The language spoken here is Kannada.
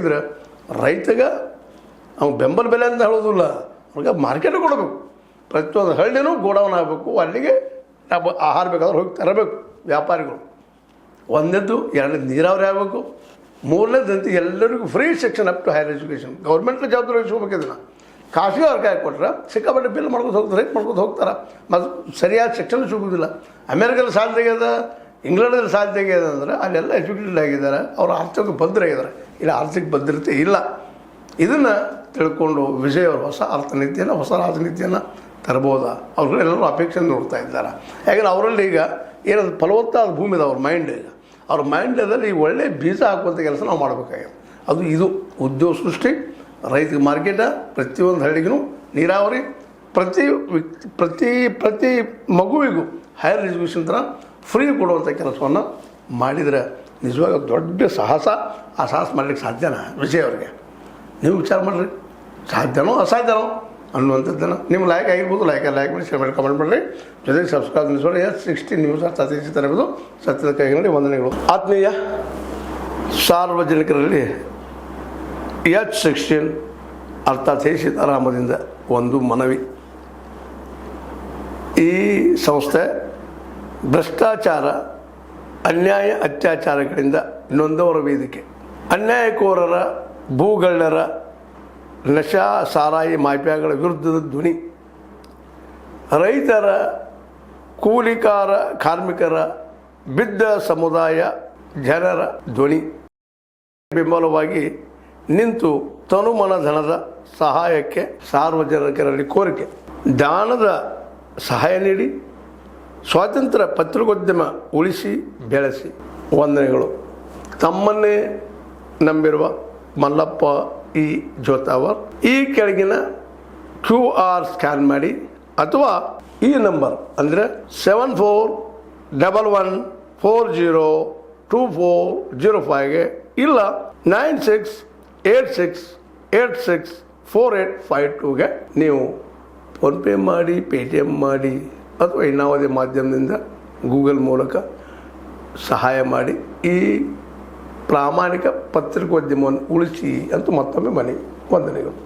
ಒದಗಿಸಿದ್ರೆ ರೈತಗೆ ಅವ್ನು ಬೆಂಬಲ ಬೆಲೆ ಅಂತ ಹೇಳೋದಿಲ್ಲ, ಅವ್ರಿಗೆ ಮಾರ್ಕೆಟ್ ಕೊಡಬೇಕು. ಪ್ರತಿಯೊಂದು ಹಳ್ಳಿನೂ ಗೋಡೌನ್ ಆಗಬೇಕು, ಅಲ್ಲಿಗೆ ಆಹಾರ ಬೇಕಾದ್ರೆ ಹೋಗಿ ತರಬೇಕು ವ್ಯಾಪಾರಿಗಳು. ಒಂದನೇದ್ದು, ಎರಡನೇದು ನೀರಾವರಿ ಆಗಬೇಕು, ಮೂರನೇದಂತೂ ಎಲ್ಲರಿಗೂ ಫ್ರೀ ಶಿಕ್ಷಣ up to higher education. Government ಜವಾಬ್ದಾರಿ ವಹಿಸ್ಕೋಬೇಕು. ಇದನ್ನು ಖಾಸಗಿ ಅವ್ರ ಕೈ ಕೊಟ್ಟರೆ ಸಿಕ್ಕಾಪಟ್ಟೆ ಬಿಲ್ ಮಾಡ್ಕೊಂಡು ಹೋಗ್ತಾರೆ, ರೇಟ್ ಮಾಡ್ಕೊಂಡು ಹೋಗ್ತಾರೆ, ಮತ್ತು ಸರಿಯಾದ ಶಿಕ್ಷಣ ಸಿಗೋದಿಲ್ಲ. ಅಮೇರಿಕದಲ್ಲಿ ಸಾಧ್ಯ ಆಗ್ಯದ, ಇಂಗ್ಲೆಂಡಲ್ಲಿ ಸಾಧ್ಯ ಆಗ್ಯದ ಅಂದರೆ ಅಲ್ಲೆಲ್ಲ ಎಜುಕೇಟೆಡ್ ಆಗಿದ್ದಾರೆ, ಅವರು ಆರ್ಥಿಕ ಭದ್ರಾಗಿದ್ದಾರೆ. ಇಲ್ಲಿ ಆರ್ಥಿಕ ಭದ್ರತೆ ಇಲ್ಲ. ಇದನ್ನು ತಿಳ್ಕೊಂಡು ವಿಜಯ್ ಅವರು ಹೊಸ ಅರ್ಥನೀತಿಯನ್ನು, ಹೊಸ ರಾಜನೀತಿಯನ್ನು ತರ್ಬೋದಾ? ಅವ್ರುಗಳೆಲ್ಲರೂ ಅಪೇಕ್ಷೆ ನೋಡ್ತಾ ಇದ್ದಾರೆ. ಯಾಕಂದ್ರೆ ಅವರಲ್ಲಿ ಈಗ ಏನದು ಫಲವತ್ತಾದ ಭೂಮಿ ಇದೆ ಅವ್ರ ಮೈಂಡ್. ಈಗ ಅವ್ರ ಮೈಂಡಲ್ಲಿ ಈಗ ಒಳ್ಳೆಯ ಬೀಜ ಹಾಕುವಂಥ ಕೆಲಸ ನಾವು ಮಾಡಬೇಕಾಗಿದೆ. ಅದು ಇದು ಉದ್ಯೋಗ ಸೃಷ್ಟಿ, ರೈತ ಮಾರ್ಕೆಟ, ಪ್ರತಿಯೊಂದು ಹಳ್ಳಿಗೂ ನೀರಾವರಿ, ಪ್ರತಿ ಮಗುವಿಗೂ ಹೈಯರ್ ಎಜುಕೇಷನ್ ಥರ ಫ್ರೀ ಕೊಡುವಂಥ ಕೆಲಸವನ್ನು ಮಾಡಿದರೆ ನಿಜವಾಗ ದೊಡ್ಡ ಸಾಹಸ. ಆ ಸಾಹಸ ಮಾಡಲಿಕ್ಕೆ ಸಾಧ್ಯನಾ ವಿಜಯ್ ಅವ್ರಿಗೆ? ನೀವು ವಿಚಾರ ಮಾಡಿರಿ, ಸಾಧ್ಯನೋ ಅಸಾಧ್ಯನೋ ಅನ್ನುವಂಥದ್ದನ್ನು. ನಿಮ್ಮ ಲೈಕ್ ಆಗಿರ್ಬೋದು, ಲೈಕ್ ಮಾಡಿ, ಶೇರ್ ಮಾಡಿ, ಕಮೆಂಟ್ ಮಾಡಿರಿ. ಜೊತೆಗೆ ಸಬ್ಸ್ಕ್ರೈಬ್ ನಿಲ್ಲಿಸೋಣ. S60 ನ್ಯೂಸ್ ಸತ್ಯ ತರಬಹುದು, ಸತ್ಯದ ಕೈಗಳಲ್ಲಿ ವಂದನೆಗಳು. ಆತ್ಮೀಯ ಸಾರ್ವಜನಿಕರಲ್ಲಿ H16 ಅರ್ಥಾತ್ ಸೀತಾರಾಮದಿಂದ ಒಂದು ಮನವಿ. ಈ ಸಂಸ್ಥೆ ಭ್ರಷ್ಟಾಚಾರ, ಅನ್ಯಾಯ, ಅತ್ಯಾಚಾರಗಳಿಂದ ನೊಂದವರ ವೇದಿಕೆ. ಅನ್ಯಾಯಕೋರರ, ಭೂಗಳ್ಳರ, ನಶಾ ಸಾರಾಯಿ ಮಾಫಿಯಾಗಳ ವಿರುದ್ಧದ ಧ್ವನಿ. ರೈತರ, ಕೂಲಿಕಾರ, ಕಾರ್ಮಿಕರ, ಬಿದ್ದ ಸಮುದಾಯ ಜನರ ಧ್ವನಿ. ಬೆಂಬಲವಾಗಿ ನಿಂತು ತನುಮನ ಧನದ ಸಹಾಯಕ್ಕೆ ಸಾರ್ವಜನಿಕರಲ್ಲಿ ಕೋರಿಕೆ. ದಾನದ ಸಹಾಯ ನೀಡಿ ಸ್ವಾತಂತ್ರ್ಯ ಪತ್ರಿಕೋದ್ಯಮ ಉಳಿಸಿ ಬೆಳೆಸಿ. ವಂದನೆಗಳು. ತಮ್ಮನ್ನೇ ನಂಬಿರುವ ಮಲ್ಲಪ್ಪ ಇ ಜೋತಾವರ್. ಈ ಕೆಳಗಿನ QR ಸ್ಕ್ಯಾನ್ ಮಾಡಿ ಅಥವಾ ಈ ನಂಬರ್ ಅಂದರೆ 7411402405ಗೆ ಇಲ್ಲ 9686864852ಗೆ ನೀವು ಫೋನ್ಪೇ ಮಾಡಿ, ಪೇಟಿಎಮ್ ಮಾಡಿ ಅಥವಾ ಇನ್ನಾವುದೇ ಮಾಧ್ಯಮದಿಂದ ಗೂಗಲ್ ಮೂಲಕ ಸಹಾಯ ಮಾಡಿ ಈ ಪ್ರಾಮಾಣಿಕ ಪತ್ರಿಕೋದ್ಯಮವನ್ನು ಉಳಿಸಿ ಅಂತ ಮತ್ತೊಮ್ಮೆ ಮನವಿ. ವಂದನೆಗಳು.